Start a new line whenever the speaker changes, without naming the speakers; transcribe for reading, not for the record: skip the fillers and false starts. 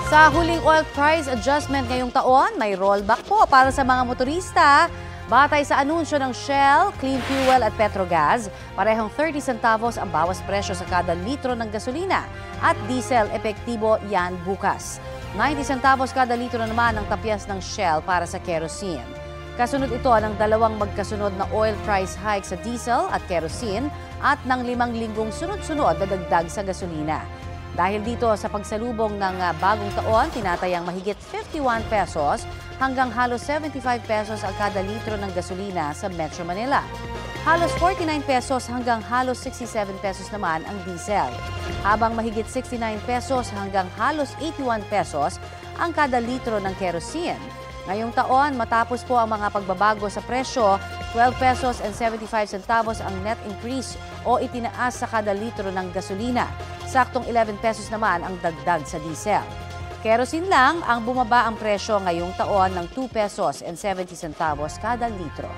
Sa huling oil price adjustment ngayong taon, may rollback po para sa mga motorista. Batay sa anunsyo ng Shell, Clean Fuel at Petrogas, parehong 30 centavos ang bawas presyo sa kada litro ng gasolina at diesel epektibo yan bukas. 90 centavos kada litro naman ang tapyas ng Shell para sa kerosene. Kasunod ito ng dalawang magkasunod na oil price hike sa diesel at kerosene at ng 5 linggong sunod-sunod na dagdag sa gasolina. Dahil dito sa pagsalubong ng bagong taon, tinatayang mahigit 51 pesos hanggang halos 75 pesos ang kada litro ng gasolina sa Metro Manila. Halos 49 pesos hanggang halos 67 pesos naman ang diesel. Habang mahigit 69 pesos hanggang halos 81 pesos ang kada litro ng kerosene. Ngayong taon, matapos po ang mga pagbabago sa presyo, 12 pesos and 75 centavos ang net increase o itinaas sa kada litro ng gasolina. Saktong 11 pesos naman ang dagdag sa diesel. Kerosene lang ang bumaba ang presyo ngayong taon ng 2 pesos and 70 centavos kada litro.